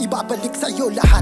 ibabalik sa'yo lahat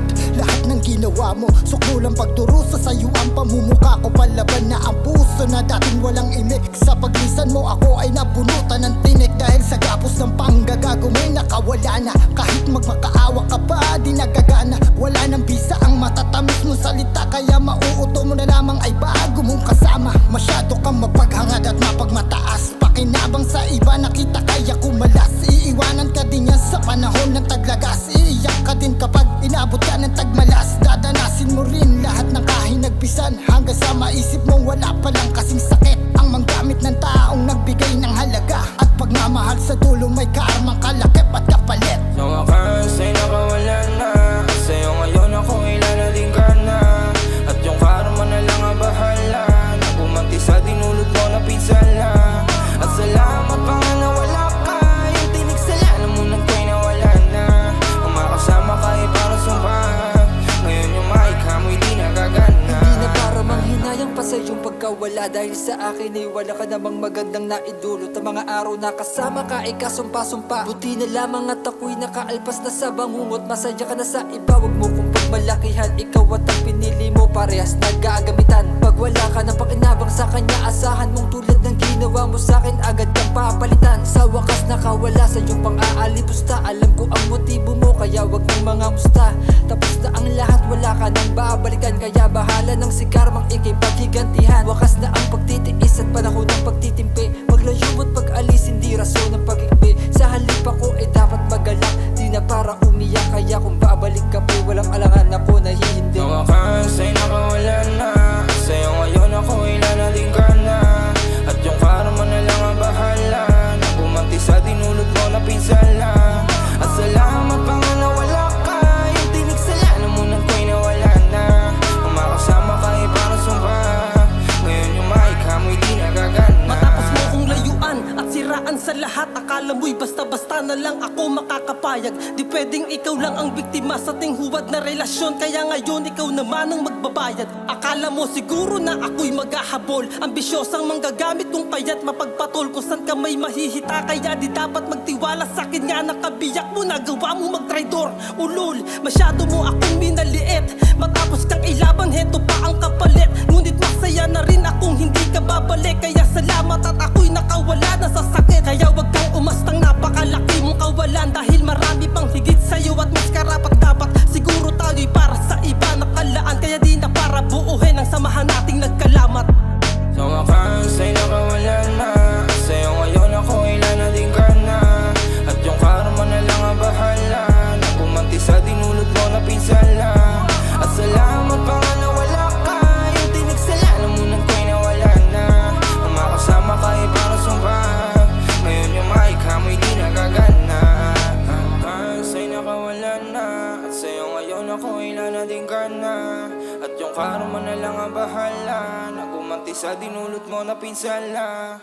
ng ginawa mo. Suklo lang pagdurusa sa'yo ang pamumuka ko. Palaban na ang puso na dating walang imik. Sa paglisan mo ako ay nabunutan ng tinik. Dahil sa gapos ng panggagago mo'y nakawala na. Kahit magmakaawa ka pa di nagagana. Wala nang bisa ang matatamis mong salita. Kaya mauuto mo na lamang ay bago mong kasama. Masyado kang mapaghangad at mapagmataas. Pakinabang sa iba nakita kaya kumalas. Iiwanan ka din yan sa panahon ng taglagas. Iiyak ka din kapag inabot ka ng tagmalas. Dadanasin mo rin lahat ng kahinagpisan. Hanggang sa maisip mong wala palang kasing sakit ang manggamit ng taong nagbigay ng halaga. At pagmamahal sa dulo may karmang kalakip at kapalit. Sa wakas ay nakawala na. At sa'yo ngayon ako ilalaling ka na. At yung karma na lang ang bahala. Na bumanti sa dinulot mo na pinsala. At salamat pa nga na wala ka. Yung tinig sa lalamunan ko'y nawala na. Ang makasama ka ay para sumpa. Ngayon yung mic amoy di nagagana. Hindi na para manghinayang pa sa iyong pagkawala. Dahil sa akin ay wala ka namang magandang naidulot. Ang mga araw na kasama ka ay kasumpa-sumpa. Buti na lamang at ako'y nakaalpas na sa bangungot. Masaya ka na sa iba, wag mo kong pagmalakihan. Ikaw at ang pinili mo parehas nagagamitan. Pag wala ka ng pakinabang sa kanya, asahan mong tulad ng ginawa mo sa'kin, agad kang papalitan. Sa wakas nakawala sa iyong pang-aalipusta. Alam ko ang motibo mo kaya wag ng mga musta. Tapos na ang lahat, wala ka nang babalikan. Kaya bahala ng si karmang ikay paghigantihan. Wakas na ang pagtitiis at panahon ng pagtitimpi. Paglayo mo't pag-alis hindi rason ng pag-ikbi. Sa halip ako ay dapat magalak, di na para umiyak. Kaya kung babalik ka pa walang alangan ako nahihindi. Sa wakas ay nakawala na. At sa'yo ngayon ako ilalaling ka na. At yung karma na lang ang bahala. Na bumanti sa dinulot mo na pinsala. At salamat pa nga na wala ka. Yung tinig sa lalamunan ko'y nawala na. Ang makasama ka ay para sumpa. Ngayon yung mic amoy di nagagana. Matapos mo kong layuan at siraan sa lahat. Akala mo'y basta-basta na lang ako makakapayag. Di pwedeng ikaw lang ang biktima sa ting huwad na relasyon. Kaya ngayon ikaw naman ang magbabayad. Akala mo siguro na ako'y maghahabol. Ambisyosang manggagamit kung kaya't mapagpatol. Kung saan ka may mahihita kaya di dapat magtiwala sa akin. Nga nakabiyak mo, nagawa mo magtraidor. Ulol, masyado mo akong minaliit. Matapos kang ilaban, heto pa ang kapalit. Ngunit masaya na rin akong hindi ka babalik. Kaya salamat at ako'y nakawala na sa sakit. Kaya wag kang umastang napakalaki mong kawalan. Dahil marami pang higit sa'yo at mas karapat dapat. Siguro tayo'y para sa iba nakalaan. Kaya di na para buuhin ang samahan nating nagkalamat. Sa wakas ay nakawala na. At sa'yo ngayon ako ilalaling ka na. At yung karma na lang ang bahala. Na bumanti sa dinulot mo na pinsala. At salamat pa nga na wala ka. Yung tinig sa lalamunan ko'y nawala na. Ang makasama ka ay para sumpa. Ngayon yung mic amoy di nagagana. Wakas ay nakawala na. At sa'yo ngayon ako ilalaling ka na. At yung karma na lang ang bahala. Na bumanti sa dinulot mo na pinsala.